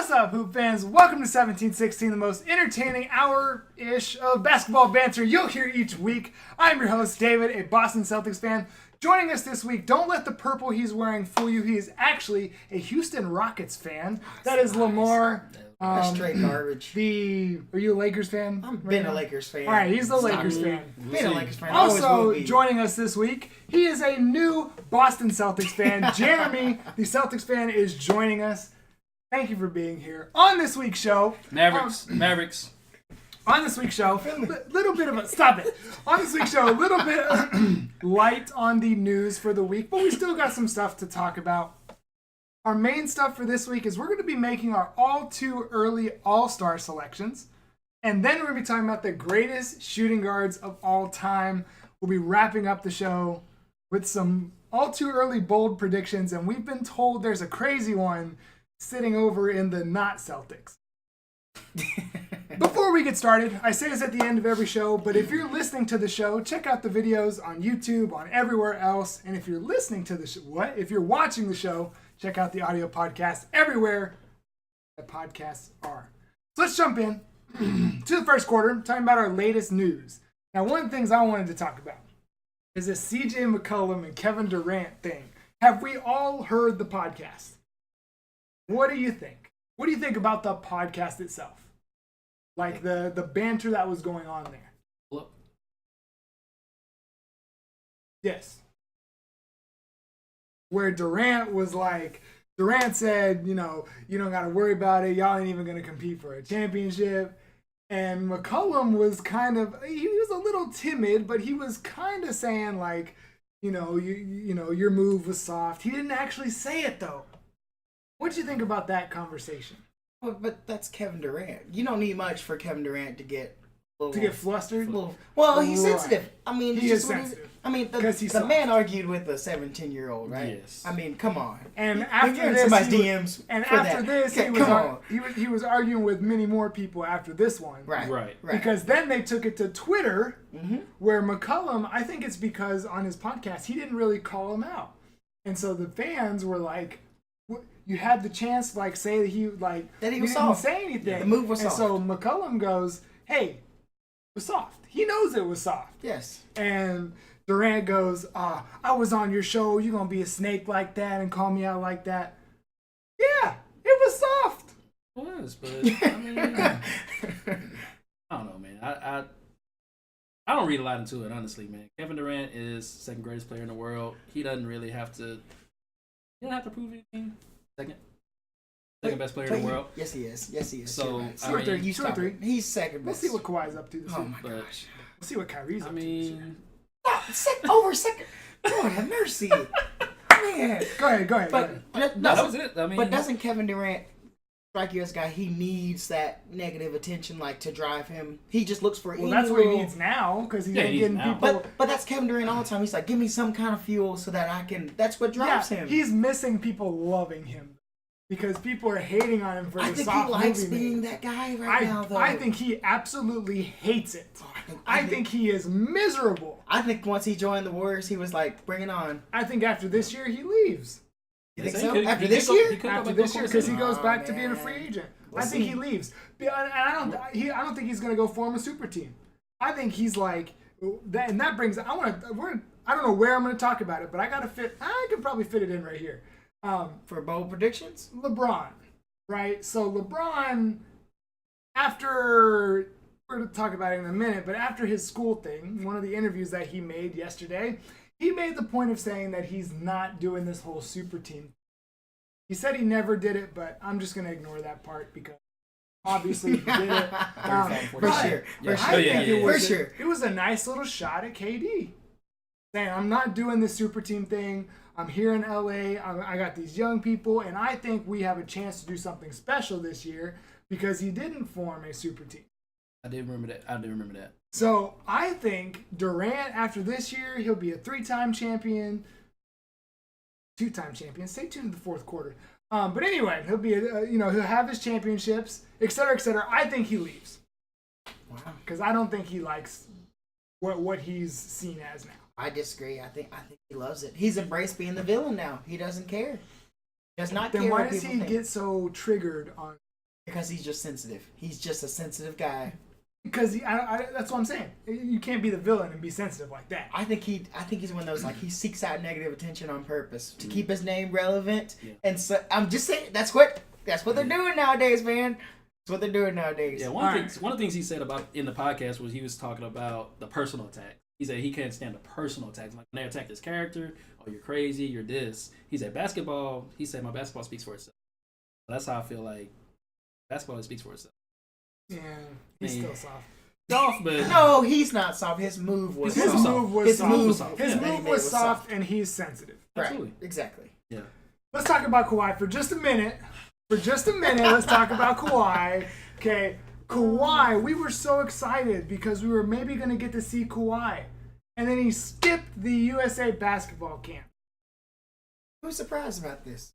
What's up, Hoop fans? Welcome to 1716, the most entertaining hour-ish of basketball banter you'll hear each week. I'm your host, David, a Boston Celtics fan. Joining us this week, don't let the purple he's wearing fool you. He is actually a Houston Rockets fan. That is Lamar. That's straight garbage. Are you a Lakers fan? I've been a Lakers fan. All right, he's the Lakers fan. Been a Lakers fan. Also joining us this week, he is a new Boston Celtics fan. Jeremy, the Celtics fan, is joining us. Thank you for being here. On this week's show... Mavericks. On this week's show, little bit of a... Stop it. On this week's show, a little bit light on the news for the week, but we still got some stuff to talk about. Our main stuff for this week is we're going to be making our all-too-early All-Star selections. And then we're going to be talking about the greatest shooting guards of all time. We'll be wrapping up the show with some all-too-early bold predictions. And we've been told there's a crazy one sitting over in the not Celtics. Before we get started, I say this at the end of every show, but if you're listening to the show, check out the videos on YouTube, on everywhere else. And if you're listening to the show, if you're watching the show, check out the audio podcast everywhere that podcasts are. So let's jump in to the first quarter, talking about our latest news. Now, one of the things I wanted to talk about is this CJ McCollum and Kevin Durant thing. Have we all heard the podcast? What do you think? What do you think about the podcast itself? Like the banter that was going on there. Look. Yes. Where Durant said, you don't got to worry about it. Y'all ain't even going to compete for a championship. And McCollum was he was a little timid, but he was kind of saying like, your move was soft. He didn't actually say it though. What'd you think about that conversation? Well, but that's Kevin Durant. You don't need much for Kevin Durant to get flustered. Well, he's sensitive. I mean, he is sensitive. The man argued with a 17-year-old, right? Yes. I mean, come on. And after this, he was arguing with many more people after this one. Right. Because then they took it to Twitter, where McCollum, I think it's because on his podcast he didn't really call him out, and so the fans were like, you had the chance to say that he was didn't soft. Say anything. Yeah, the move was soft. And so McCollum goes, "Hey, it was soft." He knows it was soft. Yes. And Durant goes, "I was on your show. You gonna be a snake like that and call me out like that?" Yeah, it was soft. It was, but I mean, I don't know, man. I don't read a lot into it, honestly, man. Kevin Durant is second greatest player in the world. He doesn't really have to. He doesn't have to prove anything. Second best player in the world. Yes, he is. So, He's second best. We'll see what Kawhi's up to this Oh, week. my gosh. We'll see what Kyrie's up to this year. Over second. Lord have mercy. Man. Go ahead. But that was it. I mean, but doesn't Kevin Durant strike you as a guy, he needs that negative attention to drive him? He just looks for that's what he needs now, because he's getting people. But that's Kevin Durant all the time. He's like, give me some kind of fuel so that I can. That's what drives him. He's missing people loving him. Because people are hating on him for the soft movie. I think he likes being that guy now, though. I think he absolutely hates it. I think he is miserable. I think once he joined the Warriors, he was like, bring it on. I think after this year, he leaves. You think so? After this year? After this year, because he goes back to being a free agent. I think he leaves. And I don't think he's going to go form a super team. I think he's like, and that brings, I don't know where I'm going to talk about it, but I could probably fit it in right here. For bold predictions? LeBron, right? So LeBron, we're going to talk about it in a minute, but after his school thing, one of the interviews that he made yesterday, he made the point of saying that he's not doing this whole super team. He said he never did it, but I'm just going to ignore that part because obviously he did it. For sure. It was a nice little shot at KD. Saying, I'm not doing this super team thing. I'm here in LA. I got these young people, and I think we have a chance to do something special this year because he didn't form a super team. I did remember that. So I think Durant, after this year, he'll be a 3-time champion, 2-time champion. Stay tuned to the fourth quarter. But anyway, he'll be, he'll have his championships, et cetera, et cetera. I think he leaves. Wow. Because I don't think he likes what he's seen as now. I disagree. I think he loves it. He's embraced being the villain now. He doesn't care. Does not care. Then why does he get so triggered on Because he's just sensitive. He's just a sensitive guy. Because that's what I'm saying. You can't be the villain and be sensitive like that. I think he's one of those, like, he seeks out negative attention on purpose to keep his name relevant. Yeah. And so I'm just saying that's what they're doing nowadays, man. That's what they're doing nowadays. Yeah, one of the things he said about in the podcast was he was talking about the personal attack. He said he can't stand the personal attacks. Like when they attack his character, oh, you're crazy, you're this. He said basketball. He said my basketball speaks for itself. That's how I feel like basketball speaks for itself. Yeah, he's still soft. Soft, but no, he's not soft. His move was soft. His move was soft. His Yeah. move was soft, and he's sensitive. Absolutely. Right. Exactly. Yeah. Let's talk about Kawhi for just a minute. Let's talk about Kawhi. Okay, Kawhi. We were so excited because we were maybe going to get to see Kawhi, and then he skipped the USA basketball camp. Who's surprised about this?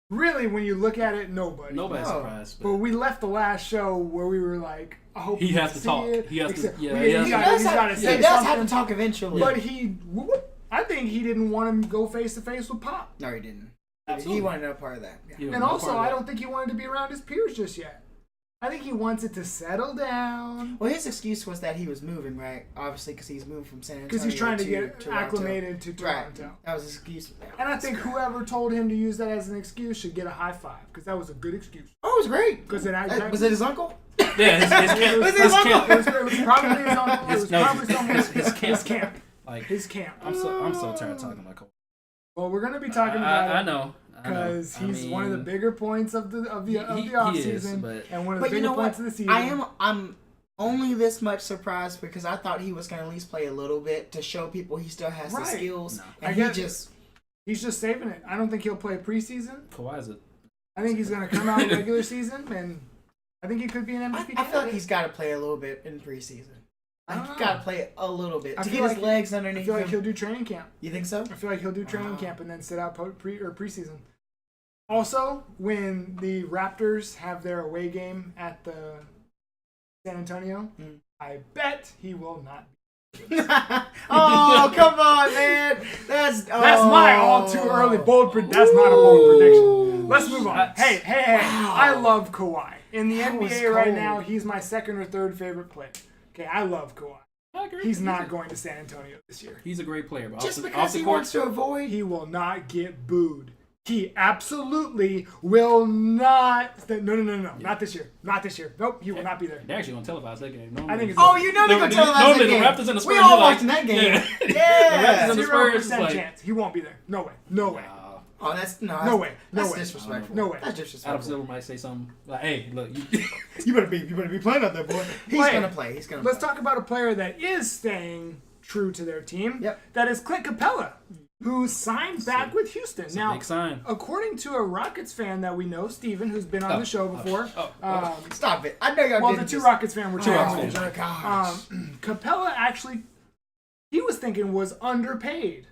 Really, when you look at it, nobody. Nobody's surprised. But we left the last show where we were like, I hope he has to talk. It. He has to. Yeah, he does have to talk eventually. But I think he didn't want him to go face to face with Pop. No, he didn't. Absolutely. He wanted no part of that. Yeah. And also, I don't think he wanted to be around his peers just yet. I think he wants it to settle down. Well, his excuse was that he was moving, right? Obviously, because he's moving from San Antonio because he's trying to get Toronto. acclimated to Toronto. Right. That was his excuse. And I think whoever told him to use that as an excuse should get a high five because that was a good excuse. Oh, it was great. Was it his uncle? Yeah, his camp. It was probably his uncle. It was probably someone. His camp. Like his camp. I'm so tired of talking about Cole. Well, we're gonna be talking about it. I know. Because he's one of the bigger points of the off season, and one of the bigger points of the season. I'm only this much surprised because I thought he was going to at least play a little bit to show people he still has the skills, and he's just saving it. I don't think he'll play preseason. Kawhi's it. I think he's going to come out in regular season, and I think he could be an MVP. I feel like he's got to play a little bit in preseason. He's got to play a little bit to get his legs underneath. I feel like he'll do training camp. You think so? I feel like he'll do training camp and then sit out preseason. Also, when the Raptors have their away game at the San Antonio, I bet he will not be. Oh, come on, man. That's my all too early bold prediction. That's not a bold prediction. Let's move on. Hey. Wow. I love Kawhi. In the NBA right now, he's my second or third favorite player. Okay, I love Kawhi. I agree. He's not going to San Antonio this year. He's a great player. But just because he wants to avoid. He will not get booed. He absolutely will not. No. Yeah. Not this year. Nope, he will not be there. They're actually going to televise that game. Normally, I think it's you know they're going to televise that game. The Raptors and the Spurs. We all watching that game. Yeah. The Raptors and the 0% chance. He won't be there. No way. Oh, no way. That's disrespectful. No way. That's disrespectful. Adam Silver might say something like, "Hey, look, you better be playing out there, boy." He's gonna play. Let's talk about a player that is staying true to their team. Yep. That is Clint Capela, who signed back with Houston. Now, big sign. According to a Rockets fan that we know, Steven, who's been on the show before. Stop it! I know y'all. Well, the two Rockets fans were Rockets fans. Capela actually, he was thinking was underpaid.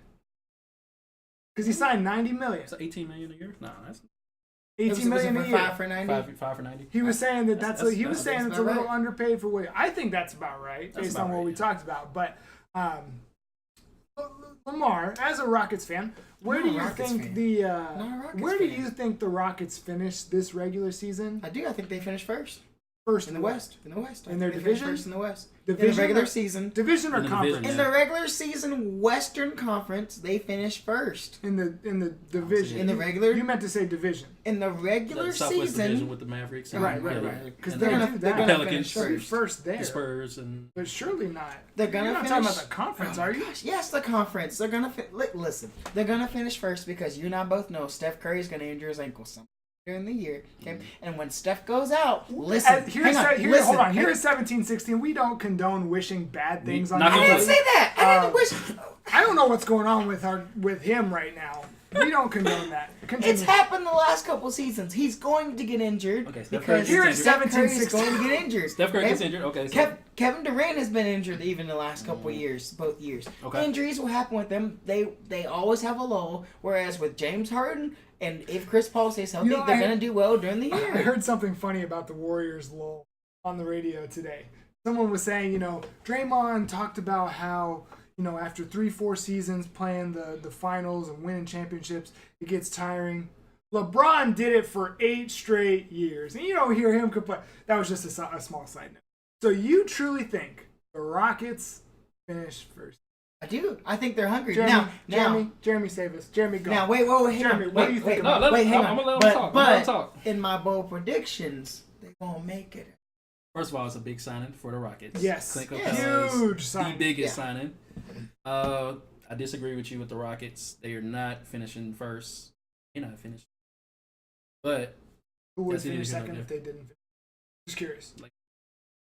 Because he signed $90 million. It's $18 million a year. No, that's $18 million a year. 5 for 90. 5 for 90. He was saying it's a little right. underpaid for what I think that's about right based on what we talked about. But Lamar, as a Rockets fan, where do you think the Rockets finished this regular season? I do. I think they finished first. First in the West. In their division? First in the West. Division in the regular season. Division or conference? In the regular season Western Conference, they finished first. In the division. In the regular. You meant to say division. In the regular Southwest season. Division with the Mavericks. Right. Because they're gonna Pelicans first there. The Spurs and. But surely not. They're gonna. You're not talking about the conference, are you? Gosh, yes, the conference. They're gonna listen. They're gonna finish first because you and I both know Steph Curry's gonna injure his ankle during the year, okay? And when Steph goes out, listen. Hold on. Here's 17-16. We don't condone wishing bad things on. I didn't say that. I didn't wish. I don't know what's going on with him right now. We don't condone that. Continue. It's happened the last couple seasons. He's going to get injured because Steph Curry's going to get injured. Steph Curry gets injured. Okay. So. Kevin Durant has been injured even the last couple years, both years. Okay. Injuries will happen with them. They always have a lull. Whereas with James Harden, and if Chris Paul stays healthy, they're going to do well during the year. I heard something funny about the Warriors lull on the radio today. Someone was saying, Draymond talked about how, after 3-4 seasons playing the finals and winning championships, it gets tiring. LeBron did it for 8 straight years. And you don't hear him complain. That was just a small side note. So you truly think the Rockets finish first? I do. I think they're hungry. Jeremy, save us. Jeremy, go. Now, wait, Jeremy, what do you think about it? hang on. I'm going to let him talk. In my bold predictions, they won't make it. First of all, it's a big signing for the Rockets. Yes. Huge signing. The biggest signing. I disagree with you with the Rockets. They are not finishing first. They're not finishing. But who would finish second if they didn't finish? Just curious.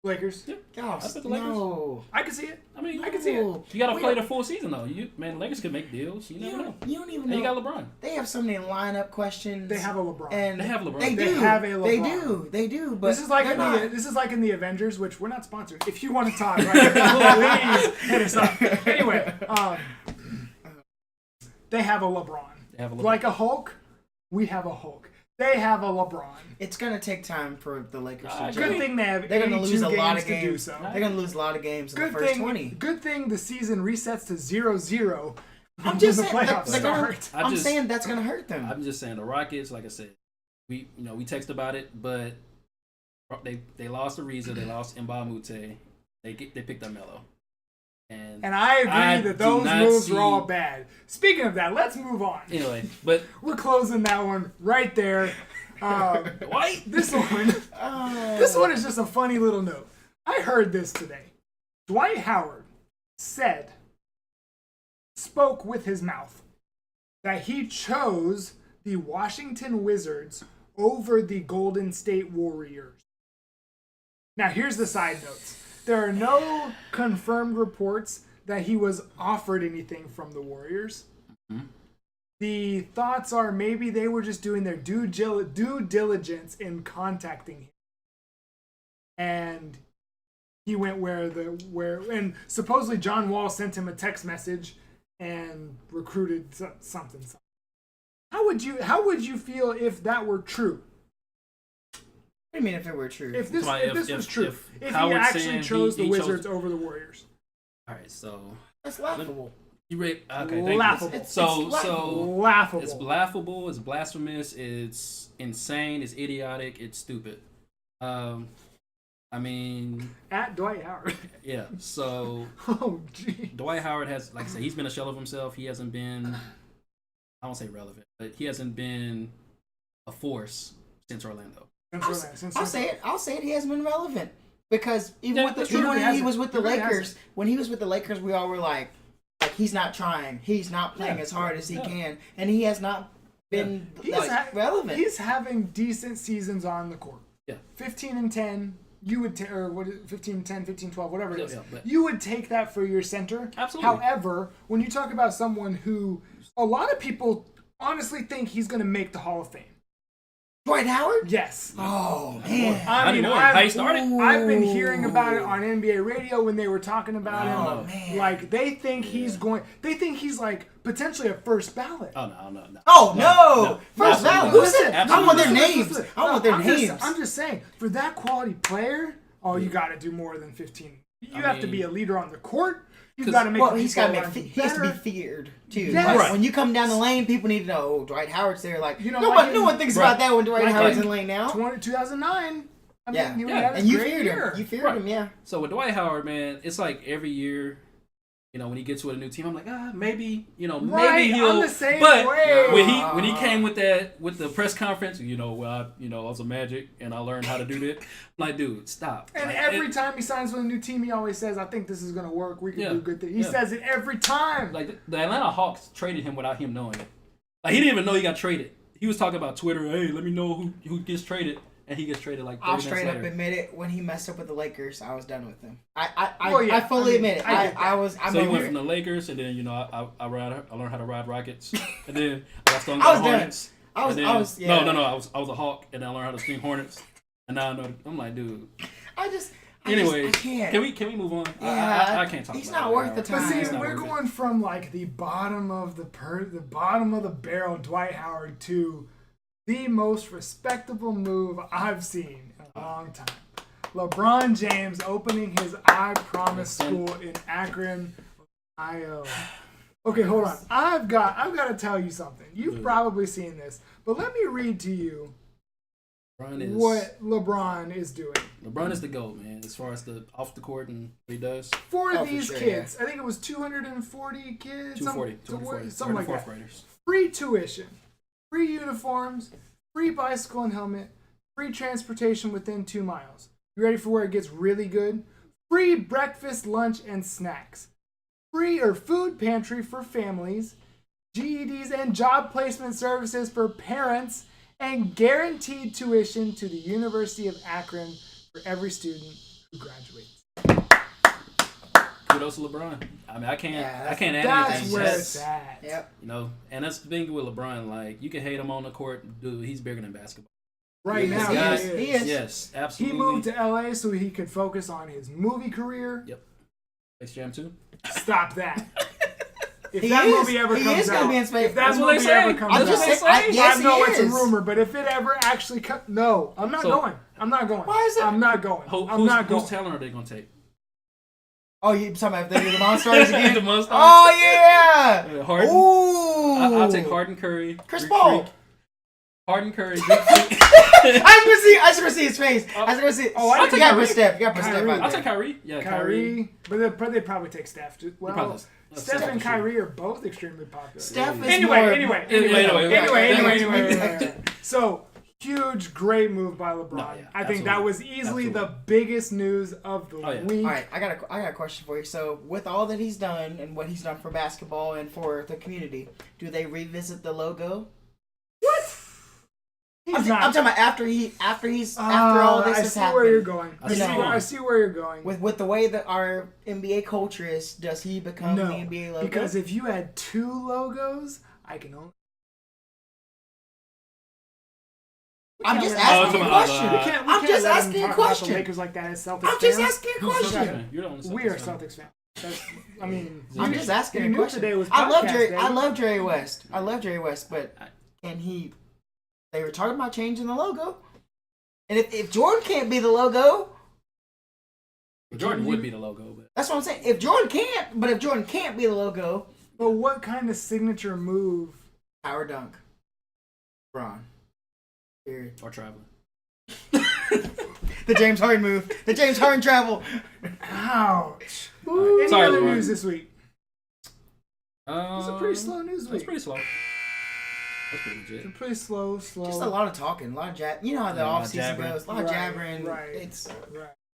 Lakers? Yeah. Oh, I bet the Lakers. No. I can see it. I mean, I can see it. You got to play the full season, though. Lakers could make deals. You never know. You don't even know. And you got LeBron. They have so many lineup questions. They have a LeBron. And they have LeBron. They have a LeBron. They do. But this is like in the Avengers, which we're not sponsored. If you want to talk, right, please hit us up. Anyway, they have a LeBron. Like a Hulk, we have a Hulk. They have a LeBron. It's gonna take time for the Lakers to good thing they have. They're gonna lose a lot of games to do games. so. They're gonna lose a lot of games in the first 20. Good thing the season resets to 0-0. I'm just saying, playoffs start. I'm saying that's gonna hurt them. I'm just saying the Rockets, like I said, we text about it, but they lost Ariza, they lost Mbamute, they picked up Melo. And I agree that those moves were all bad. Speaking of that, let's move on. Anyway, but we're closing that one right there. Why? This one is just a funny little note. I heard this today. Dwight Howard spoke with his mouth that he chose the Washington Wizards over the Golden State Warriors. Now, here's the side notes. There are no confirmed reports that he was offered anything from the Warriors. Mm-hmm. The thoughts are maybe they were just doing their due diligence in contacting him. And he went where and supposedly John Wall sent him a text message and recruited something. How would you feel if that were true? I mean, if it were true. If this was true. If he actually chose the Wizards over the Warriors. All right, so that's laughable. Laughable. So laughable. It's laughable. It's blasphemous. It's insane. It's idiotic. It's stupid. I mean, at Dwight Howard. Yeah. So. Oh, gee. Dwight Howard has, like I said, he's been a shell of himself. He hasn't been, I won't say relevant, but he hasn't been a force since Orlando. I'll say it. He hasn't been relevant because when he was with the Lakers, we all were like he's not trying. He's not playing as hard as he can, and he has not been relevant. He's having decent seasons on the court. Yeah, 15-10. You would 15-10, 15-12, whatever it is. You would take that for your center. Absolutely. However, when you talk about someone who a lot of people honestly think he's going to make the Hall of Fame. Dwight Howard? Yes. Oh, man. I mean, I've been hearing about it on NBA radio when they were talking about him. Man. Like, they think he's like potentially a first ballot. Oh, no. First ballot. Who said? I want their names. I'm just saying, for that quality player, you got to do more than 15. You have to be a leader on the court. You got to make he has to be feared too. Yes. Like, when you come down the lane, people need to know Dwight Howard's there. Like no one thinks about that when Dwight Howard's in the lane now. 2009. And you feared him. You feared him, yeah. So with Dwight Howard, man, it's like every year, when he gets with a new team, I'm like, maybe, maybe he'll. I'm the same way. When he came with the press conference, I was a Magic and I learned how to do that. I'm like, dude, stop. And every time he signs with a new team, he always says, I think this is gonna work. We can do good things. He says it every time. Like the Atlanta Hawks traded him without him knowing it. Like he didn't even know he got traded. He was talking about Twitter. Hey, let me know who gets traded. And he gets traded like 30 I'll minutes straight later. up admit it. When he messed up with the Lakers, I was done with him. I fully admit it. So he went from the Lakers, and then I learned how to ride rockets, and then I stung by Hornets. I was a Hawk, and then I learned how to sting Hornets, and now I know. I'm like, dude. Anyways, can we move on? Yeah, I can't talk. He's about not it worth the time. But see, we're going from like the bottom of the bottom of the barrel, Dwight Howard, to the most respectable move I've seen in a long time. LeBron James opening his I Promise school in Akron, Ohio. Okay, hold on. I've got to tell you something. You've probably seen this, but let me read to you what LeBron is doing. LeBron is the GOAT, man, as far as the off the court and what he does. For these kids, I think it was 240 kids. 240, something like that. Graders. Free tuition, free uniforms, free bicycle and helmet, free transportation within 2 miles. You ready for where it gets really good? Free breakfast, lunch, and snacks. Free or food pantry for families, GEDs and job placement services for parents, and guaranteed tuition to the University of Akron for every student who graduates. Kudos to LeBron. I mean, I can't add anything. That's where it's at. Yep. You know, and that's the thing with LeBron. Like, you can hate him on the court, dude. He's bigger than basketball. Right now, he is. Yes, absolutely. He moved to LA so he could focus on his movie career. Yep. Space Jam 2. Stop that. If He that is. movie ever He comes is gonna out, be in space. if that That's what they movie say. ever comes I'm out, just saying. I know it's a is. rumor, but if it ever actually comes, no, I'm not going. I'm not going. Why is it? I'm not going. I'm not going. Whose talent are they going to take? Oh, you talking about if they do the Monsters again? The Monsters. Oh yeah. Harden. Ooh. I'll take Harden, Curry, Chris Greek Paul. Freak. Harden, Curry, Greek Freak. I just want to see his face. I just want to see. Oh, I'll you take got to Kyrie. put Steph. You got to put Steph Kyrie. out I'll there. take Kyrie. Yeah, Kyrie, but they'd probably take Steph. Well, probably- Steph and Kyrie are both extremely popular. Steph is Anyway. Anyway. So huge, great move by LeBron. No, yeah, I think that was easily the biggest news of the week. All right, I got a question for you. So, with all that he's done and what he's done for basketball and for the community, do they revisit the logo? What? I'm talking about after all this has happened. I see where you're going. I see where you're going. With the way that our NBA culture is, does he become the NBA logo? Because if you had 2 logos, I can only. I'm just asking a question. I'm just asking a question. Lakers like that as Celtics I'm just fans. asking a question. You're the only We are fan. Celtics fans. I mean, I'm just asking you a knew question. today was I love podcast Jerry. day. I love Jerry West. But can he? They were talking about changing the logo, and if Jordan can't be the logo, Jordan would be the logo, but that's what I'm saying. If Jordan can't be the logo, but what kind of signature move? power dunk, Braun. Period. or traveling. The James Harden move. The James Harden travel. Ouch. Right. Any Sorry, other LeBron. news this week? It It was a pretty slow news week. That's pretty slow. That's pretty legit. Pretty slow. Just a lot of talking, a lot of You know how the Yeah, a lot off of season jabbering. goes. A lot of jabbering. Right. It's Right.